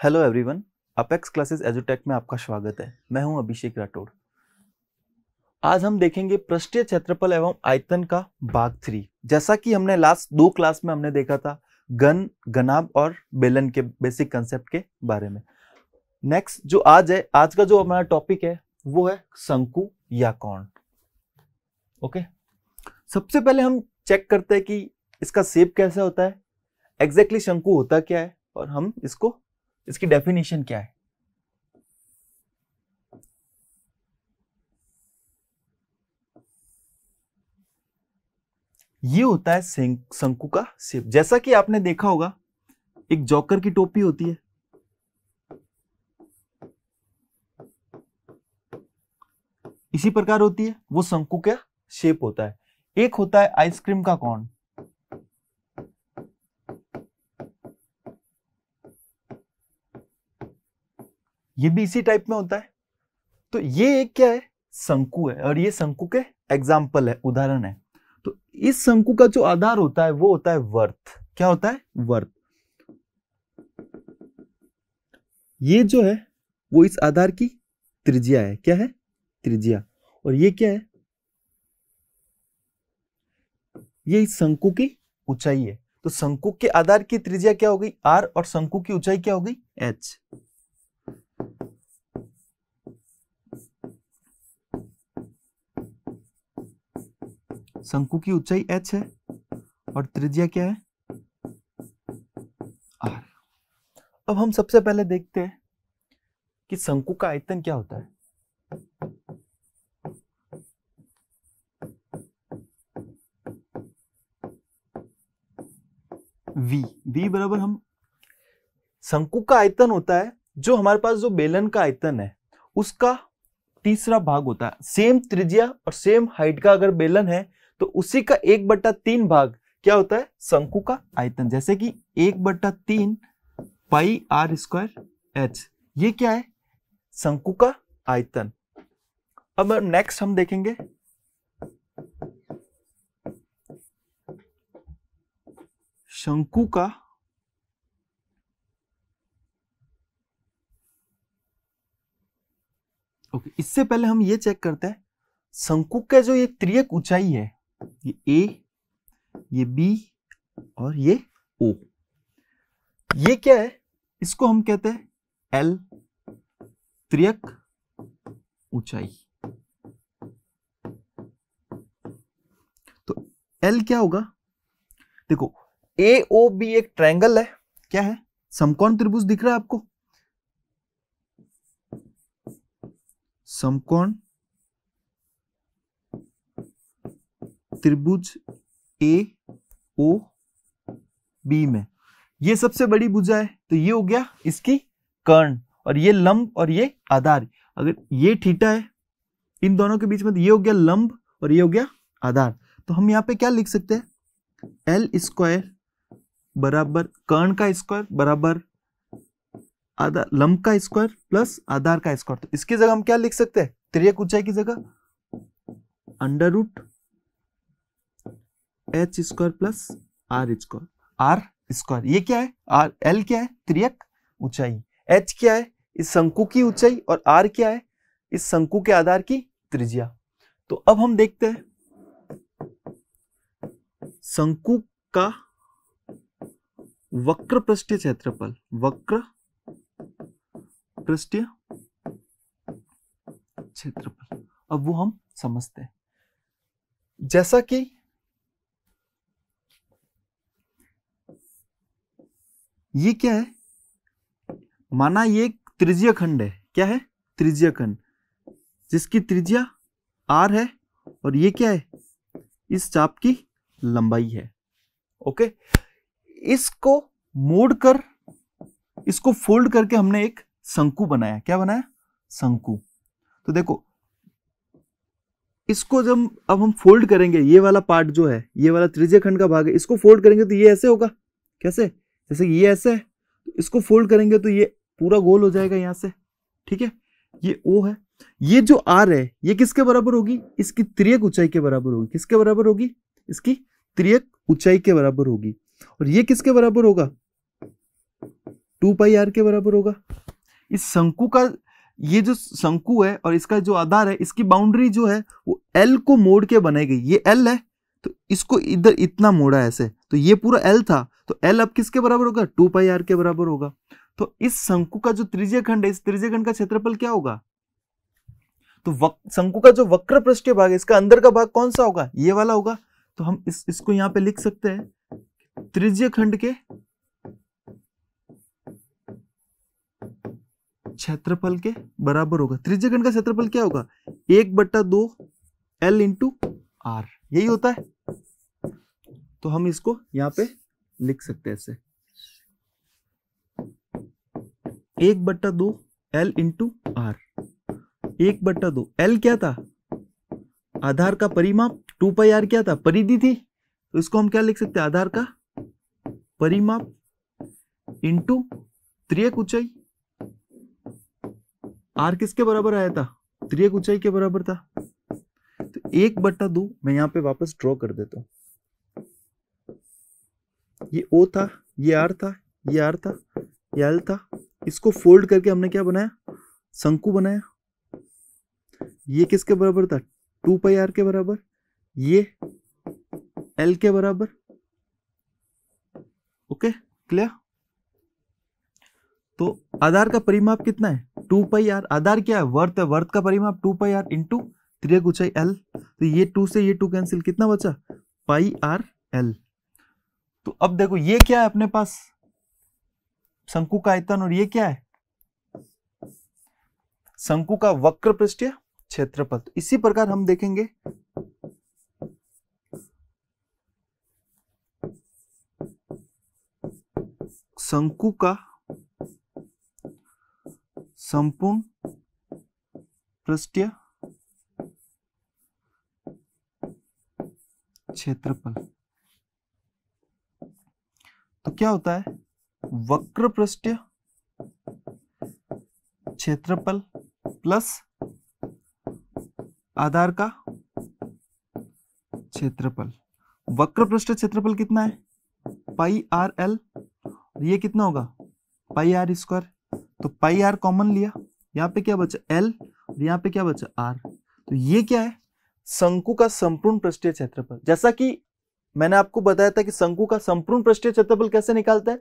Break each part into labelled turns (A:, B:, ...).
A: Hello everyone, apex classes एजुटेक में आपका स्वागत है। मैं हूं अभिषेक राठौड़। आज हम देखेंगे पृष्ठीय क्षेत्रफल एवं आयतन का भाग 3। जैसा कि हमने लास्ट 2 क्लास में हमने देखा था घन, घनाभ और बेलन के बेसिक कंसेप्ट के बारे में। नेक्स्ट जो आज है, आज का जो हमारा टॉपिक है वो है शंकु या कोण। ओके, सबसे पहले हम चेक करते हैं कि इसका शेप कैसा होता है, एग्जैक्टली शंकु होता क्या है और हम इसकी डेफिनेशन क्या है। ये होता है शंकु का शेप। जैसा कि आपने देखा होगा एक जोकर की टोपी होती है, इसी प्रकार होती है, वो शंकु का शेप होता है। एक होता है आइसक्रीम का कोण, ये भी इसी टाइप में होता है। तो ये एक क्या है, शंकु है और ये शंकु के एग्जाम्पल है, उदाहरण है। तो इस शंकु का जो आधार होता है वो होता है वर्त। क्या होता है? वर्त। ये जो है वो इस आधार की त्रिज्या है। क्या है? त्रिज्या। और ये क्या है? ये इस शंकु की ऊंचाई है। तो शंकु के आधार की त्रिज्या क्या हो गई? r, और शंकु की ऊंचाई क्या हो गई? h। शंकु की ऊंचाई h है और त्रिज्या क्या है? r। अब हम सबसे पहले देखते हैं कि शंकु का आयतन क्या होता है। v बराबर, हम शंकु का आयतन होता है जो हमारे पास जो बेलन का आयतन है उसका तीसरा भाग होता है। सेम त्रिज्या और सेम हाइट का अगर बेलन है तो उसी का 1/3 भाग क्या होता है? शंकु का आयतन। जैसे कि 1/3 पाई r स्क्वायर h, ये क्या है? शंकु का आयतन। अब नेक्स्ट हम देखेंगे शंकु का इससे पहले हम ये चेक करते हैं शंकु का जो ये त्रियक ऊंचाई है, ये a, ये b और ये o, ये क्या है? इसको हम कहते हैं l, त्रियक ऊंचाई। तो l क्या होगा? देखो AOB एक ट्रायंगल है। क्या है? समकोण त्रिभुज दिख रहा है आपको? समकोण त्रिभुज AOB में ये सबसे बड़ी भुजा है, तो ये हो गया इसकी कर्ण, और ये लंब और ये आधार। अगर ये थीटा है इन दोनों के बीच में, तो ये हो गया लंब और ये हो गया आधार। तो हम यहाँ पे क्या लिख सकते हैं? L स्क्वायर बराबर कर्ण का स्क्वायर बराबर आधार, लंब का स्क्वायर प्लस आधार का स्क्वायर। तो इसकी जगह हम क्या लिख सकते हैं? त्रियक ऊंचाई की जगह √h square plus r square. ये क्या है? l क्या है? त्रियक ऊंचाई। h क्या है? इस शंकु की ऊंचाई, और r क्या है? इस शंकु के आधार की त्रिज्या। तो अब हम देखते हैं शंकु का वक्र पृष्ठीय क्षेत्रफल। वक्र पृष्ठीय क्षेत्रफल अब वो हम समझते हैं। जैसा कि ये क्या है, माना ये त्रिज्यीय खंड है। क्या है? त्रिज्यीय खंड, जिसकी त्रिज्या r है और ये क्या है? इस चाप की लंबाई है। ओके, इसको मोड़कर, इसको फोल्ड करके हमने एक शंकु बनाया। क्या बनाया? शंकु। तो देखो इसको जब अब हम फोल्ड करेंगे, ये वाला पार्ट जो है, ये वाला त्रिज्यीय खंड का भाग है, इसको फोल्ड करेंगे तो ये ऐसे होगा। कैसे? जैसे ये ऐसे है, तो इसको फोल्ड करेंगे तो ये पूरा गोल हो जाएगा यहां से। ठीक है, ये O है। ये जो R है ये किसके बराबर होगी? इसकी त्रियक ऊंचाई के बराबर होगी। किसके बराबर होगी? इसकी त्रियक ऊंचाई के बराबर होगी। और ये किसके बराबर होगा? 2 पाई आर के बराबर होगा। इस शंकु का ये जो शंकु है और इसका जो आधार है, इसकी बाउंड्री जो है वो एल को मोड़ के बनाई गई। ये एल है तो इसको इधर इतना मोड़ा है ऐसे, तो ये पूरा एल था, तो एल अब किसके बराबर होगा? 2 पाई आर के बराबर होगा। तो इस शंकु का जो त्रिज्यीय खंड है, इस त्रिज्यीय खंड का क्षेत्रफल क्या होगा? तो शंकु का जो वक्र पृष्ठीय भाग है, इसका अंदर का भाग कौन सा होगा? ये वाला होगा। तो हम इसको यहां पे लिख सकते हैं त्रिज्यीय खंड के क्षेत्रफल के बराबर होगा। त्रिज्यीय खंड का क्षेत्रफल क्या होगा? 1/2 L इंटू आर, यही होता है। तो हम इसको यहां पे लिख सकते हैं ऐसे 1/2 L इंटू आर। 1/2 L क्या था? आधार का परिमाप। 2 पाई आर क्या था? परिधि थी। तो इसको हम क्या लिख सकते हैं? आधार का परिमाप इंटू त्रियक ऊंचाई। आर किसके बराबर आया था? त्रियक ऊंचाई के बराबर था। तो 1/2 मैं यहां पे वापस ड्रॉ कर देता हूं। ये O था, ये R था, ये R था, ये L था। इसको फोल्ड करके हमने क्या बनाया? शंकु बनाया। ये किसके बराबर था? 2 पाई आर के बराबर। ये L के बराबर। Okay, clear? तो आधार का परिमाप कितना है? 2 पाई आर। आधार क्या है? वर्त है। वर्त का परिमाप 2 पाई आर इंटू त्रियक ऊंचाई L। तो ये 2 से ये 2 कैंसिल, कितना बचा? पाई आर L। तो अब देखो ये क्या है अपने पास? शंकु का आयतन। और ये क्या है? शंकु का वक्र पृष्ठीय क्षेत्रफल। तो इसी प्रकार हम देखेंगे शंकु का संपूर्ण पृष्ठीय क्षेत्रफल। तो क्या होता है? वक्र पृष्ठीय क्षेत्रफल प्लस आधार का क्षेत्रफल। वक्र पृष्ठीय क्षेत्रफल कितना है? Pi R L. ये कितना होगा? Pi R square. तो पाई आर कॉमन लिया, यहाँ पे क्या बचा? एल। और यहाँ पे क्या बचा? आर। तो ये क्या है? शंकु का संपूर्ण पृष्ठीय क्षेत्रफल। जैसा कि मैंने आपको बताया था कि शंकु का संपूर्ण पृष्ठीय क्षेत्रफल कैसे निकालता है?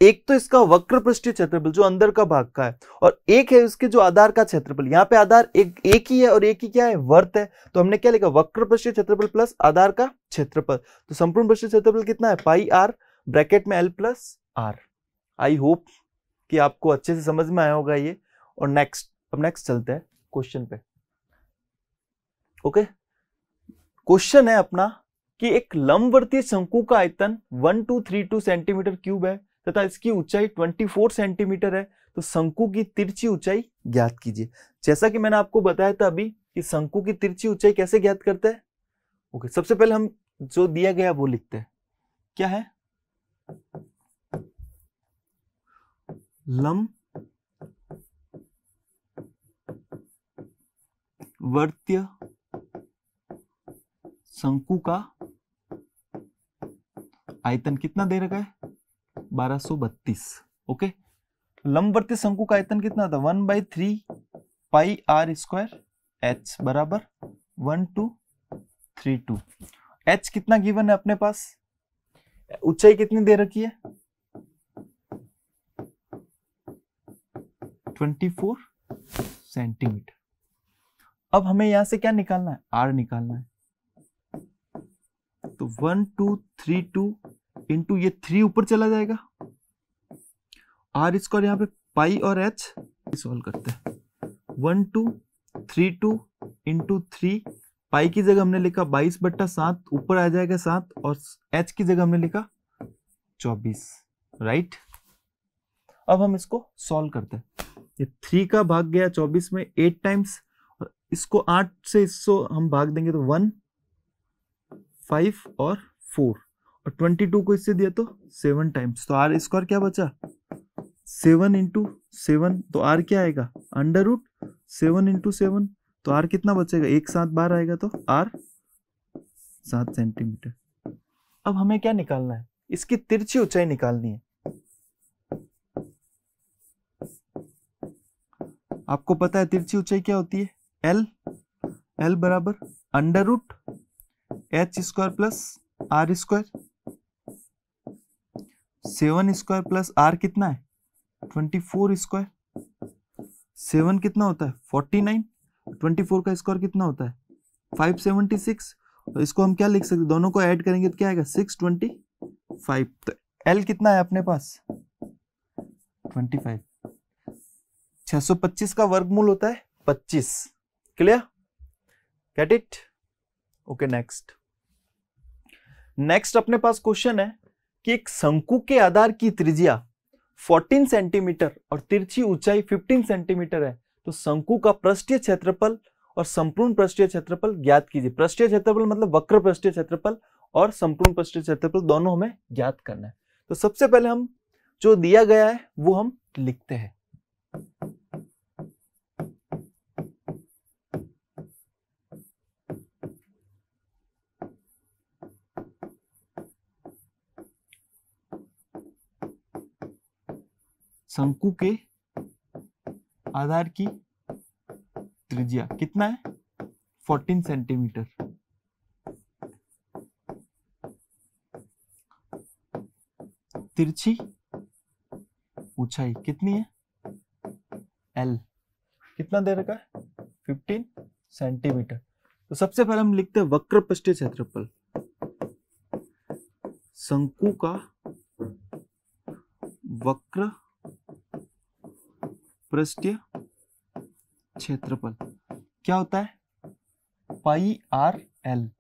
A: एक तो इसका वक्र पृष्ठीय क्षेत्रफल जो अंदर का भाग का है, और एक है उसके जो आधार का क्षेत्रफल। यहाँ पे आधार एक ही है और एक ही क्या है? वर्त है। तो हमने क्या लिखा? वक्र पृष्ठीय क्षेत्रफल प्लस आधार का क्षेत्रफल। तो संपूर्ण पृष्ठीय क्षेत्रफल कितना है? पाई आर ब्रैकेट में L plus R. I hope कि आपको अच्छे से समझ में आया होगा ये। और अब नेक्स्ट चलते हैं क्वेश्चन पे। ओके, क्वेश्चन है अपना कि एक लंबवर्तीय शंकु का आयतन 1232 सेंटीमीटर क्यूब है तथा इसकी ऊंचाई 24 सेंटीमीटर है। तो शंकु की तिरछी ऊंचाई ज्ञात कीजिए। जैसा कि मैंने आपको बताया था अभी कि शंकु की तिरछी ऊंचाई कैसे ज्ञात करते हैं। ओके, सबसे पहले हम जो दिया गया वो लिखते हैं। क्या है? लंबवर्तीय शंकु का आयतन कितना दे रखा है? 1232। ओके, लंबवर्तीय शंकु का आयतन कितना था? 1/3 पाई आर स्क्वायर एच बराबर 1232। एच कितना गिवन है अपने पास? ऊंचाई कितनी दे रखी है? 24 सेंटीमीटर। अब हमें यहां से क्या निकालना है? आर निकालना है। तो 1232 इंटू ये 3 ऊपर चला जाएगा, आर स्क्वायर यहाँ पे पाई और एच सॉल्व करते हैं। 1232 इंटू 3, पाई की जगह हमने लिखा 22/7, ऊपर आ जाएगा 7, और एच की जगह हमने लिखा 24। राइट, अब हम इसको सॉल्व करते हैं। ये 3 का भाग गया 24 में 8 टाइम्स, और इसको 8 से इसको हम भाग देंगे तो 1, 5 और 4, और 22 को इससे दिया तो 7 टाइम्स। तो आर स्क्वायर क्या बचा? 7 इंटू 7। तो आर क्या आएगा? √7 इंटू 7। तो आर कितना बचेगा? 1 7 12 आएगा। तो आर 7 सेंटीमीटर। अब हमें क्या निकालना है? इसकी तिरछी ऊंचाई निकालनी है। आपको पता है तिरछी ऊंचाई क्या होती है, एल। एल बराबर under root H square plus R square. 7 square plus R कितना है 24 स्क्वायर। 7 कितना होता है 49, 24 का स्क्वायर कितना होता है 576। तो इसको हम क्या लिख सकते हैं, दोनों को ऐड करेंगे तो क्या आएगा 625। तो एल कितना है अपने पास 25। 625 का वर्गमूल होता है 25। Clear, get it. Okay, next अपने पास क्वेश्चन है कि एक शंकु के आधार की त्रिज्या 14 सेंटीमीटर और तिरछी ऊंचाई 15 सेंटीमीटर है, तो शंकु का पृष्ठीय क्षेत्रफल और संपूर्ण पृष्ठीय क्षेत्रफल ज्ञात कीजिए। पृष्ठीय क्षेत्रफल मतलब वक्र पृष्ठीय क्षेत्रफल और संपूर्ण पृष्ठीय क्षेत्रफल दोनों हमें ज्ञात करना है। तो सबसे पहले हम जो दिया गया है वो हम लिखते हैं। शंकु के आधार की त्रिज्या कितना है 14 सेंटीमीटर। तिरछी ऊंचाई कितनी है एल, कितना दे रखा है 15 सेंटीमीटर। तो सबसे पहले हम लिखते हैं वक्र पृष्ठीय क्षेत्रफल। शंकु का वक्र पृष्ठीय क्षेत्रफल क्या होता है पाई आर एल।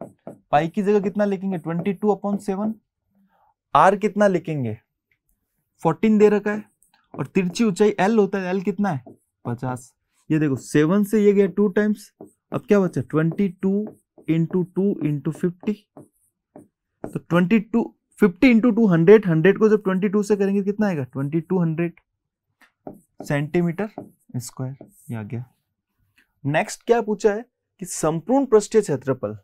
A: पाई की जगह कितना लिखेंगे 22/7। आर कितना लिखेंगे 14 दे रखा है और तिरछी ऊंचाई एल होता है, एल कितना है 50। ये देखो 7 से ये गया 2 टाइम्स, अब क्या बचा 22 इंटू 2 इंटू 50। तो 22 50 इंटू 2 100, 100 को जब 22 से करेंगे कितना आएगा 2200 सेंटीमीटर स्क्वायर। ये आ गया। नेक्स्ट क्या पूछा है कि संपूर्ण पृष्ठीय क्षेत्रफल।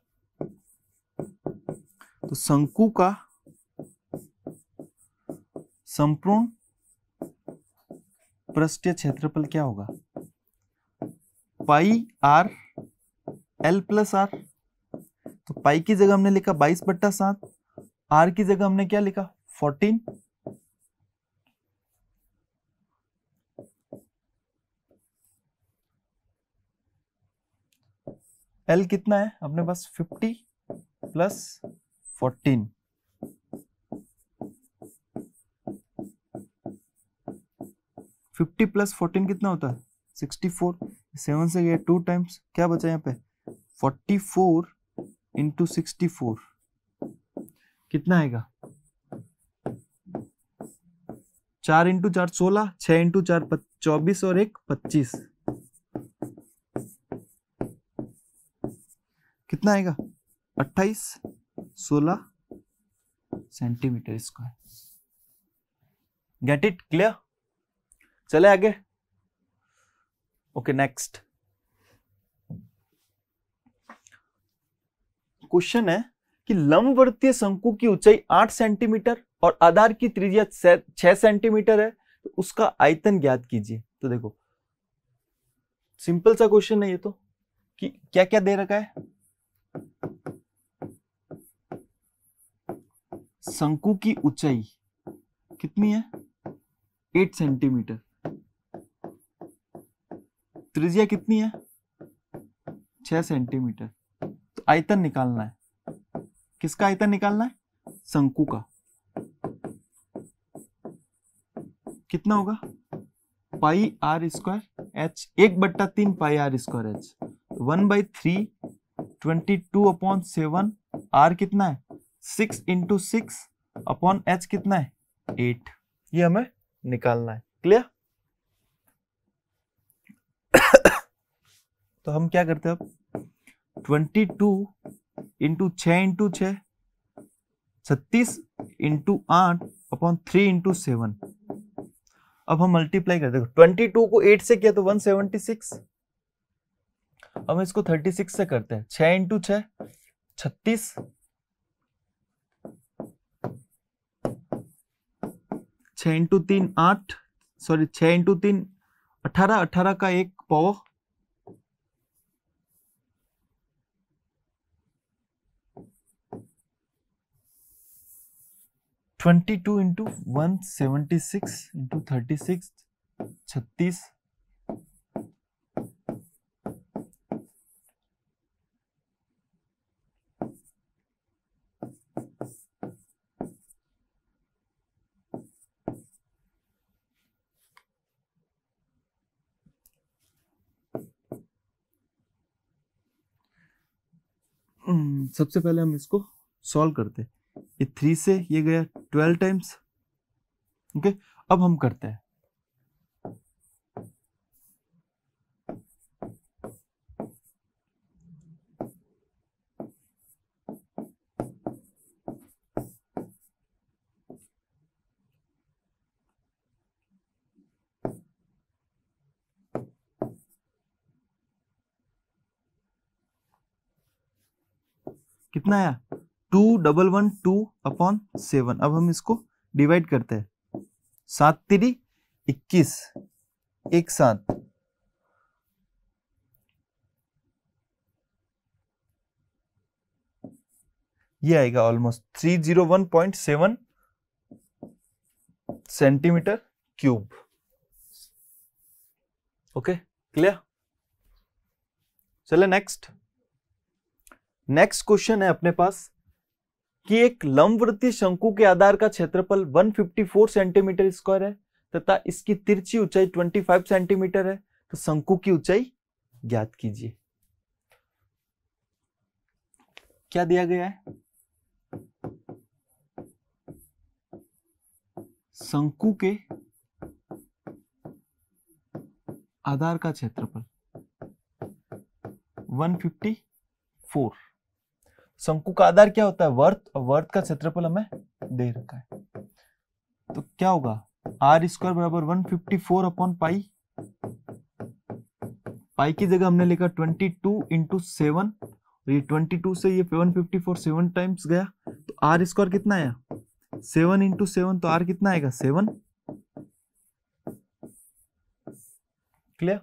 A: तो शंकु का संपूर्ण पृष्ठीय क्षेत्रफल क्या होगा pi R L plus are. तो पाई की जगह हमने लिखा 22/7, आर की जगह हमने क्या लिखा 14। एल कितना है अपने पास 50 प्लस 14। 50 प्लस 14 कितना होता है 64। 7 से गया 2 टाइम्स, क्या बचा यहाँ पे 44 इंटू 64 कितना आएगा 4 इंटू 4 16, 6 इंटू 4 24 और 1 25। कितना आएगा 28 16 centimetre square. Get it, clear. चले आगे। ओके, नेक्स्ट क्वेश्चन है कि लंबवर्तीय शंकु की ऊंचाई 8 सेंटीमीटर और आधार की त्रिज्या 6 सेंटीमीटर है, तो उसका आयतन ज्ञात कीजिए। तो देखो सिंपल सा क्वेश्चन है ये तो, कि क्या क्या दे रखा है। शंकु की ऊंचाई कितनी है 8 सेंटीमीटर। त्रिज्या कितनी है 6 सेंटीमीटर। तो आयतन निकालना है। किसका आयतन निकालना है शंकु का। कितना होगा pi R square H, 1/3 pi R square H. 1/3 22/7। R कितना है 6 इंटू 6 अपॉन एच कितना है 8। ये हमें निकालना है। क्लियर। तो हम क्या करते हैं अब 22 into 6 into 6 36 into 8 upon 3 into 7। अब हम मल्टीप्लाई करते हैं। 22 को 8 से किया तो 176। अब इसको 36 से करते हैं। 6 इंटू 6 36, 6 इंटू 3 8, सॉरी 6 इंटू 3 18, 18 का 1 पावर 22 इंटू 176 इंटू 36 36 सबसे पहले हम इसको सॉल्व करते हैं। ये 3 से ये गया 12 टाइम्स। ओके, अब हम करते हैं। कितना आया 2112/7। अब हम इसको डिवाइड करते हैं। 7 3 21 एक साथ ये आएगा almost 301.7 centimetre cube. Okay, clear? चले नेक्स्ट क्वेश्चन है अपने पास कि एक लंबवृत्तीय शंकु के आधार का क्षेत्रफल 154 सेंटीमीटर स्क्वायर है तथा इसकी तिरछी ऊंचाई 25 सेंटीमीटर है, तो शंकु की ऊंचाई ज्ञात कीजिए। क्या दिया गया है? शंकु के आधार का क्षेत्रफल 154। शंकु का आधार क्या होता है? वर्त, और वर्त का क्षेत्रफल हमें दे रखा है। तो क्या होगा? आर स्क्वायर बराबर 154/पाई। पाई की जगह हमने लिखा 22 इंटू 7, और ये 22 से ये 154 7 टाइम्स गया, तो आर स्क्वायर कितना आया? 7 इंटू 7, तो आर कितना आएगा? 7। क्लियर?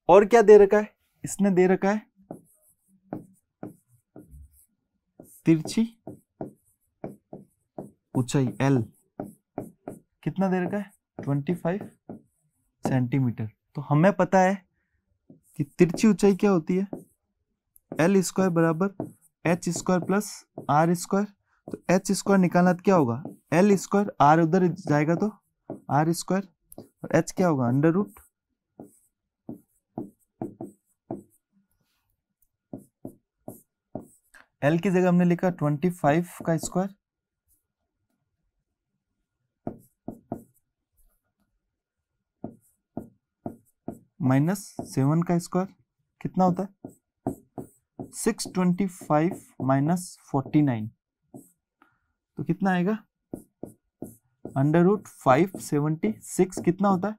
A: और क्या दे रखा है? इसने दे रखा है तिरछी ऊंचाई L। कितना दे रखा है? 25 सेंटीमीटर। तो हमें पता है कि तिरछी ऊंचाई क्या होती है? L स्क्वायर बराबर H square plus R square. तो H स्क्वायर निकालना तो क्या होगा? L स्क्वायर, R उधर जाएगा तो R स्क्वायर, और H क्या होगा? अंडर रूट L की जगह हमने लिखा 25 का स्क्वायर माइनस 7 का स्क्वायर। कितना होता है? 625 माइनस 49, तो कितना आएगा? Under root 576। कितना होता है?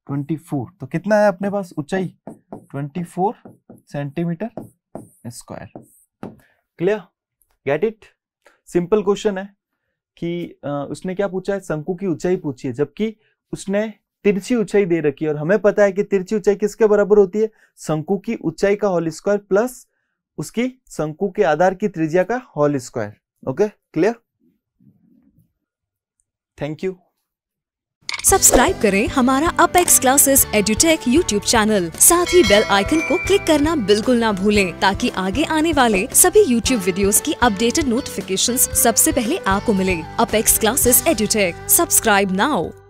A: 24। तो कितना है अपने पास ऊंचाई? 24 centimetre square. Clear? Get it? Simple question है कि उसने क्या पूछा है? शंकु की ऊंचाई पूछी है, जबकि उसने तिरछी ऊंचाई दे रखी है, और हमें पता है कि तिरछी ऊंचाई किसके बराबर होती है? शंकु की ऊंचाई का होल स्क्वायर प्लस उसकी शंकु के आधार की त्रिज्या का whole square. Okay, clear? Thank you.
B: Subscribe करें हमारा Apex Classes Edutech YouTube channel. साथ ही बेल आइकन को क्लिक करना बिल्कुल ना भूलें, ताकि आगे आने वाले सभी यूट्यूब वीडियोस की अपडेटेड नोटिफिकेशंस सबसे पहले आपको मिले। Apex Classes Edutech, subscribe now.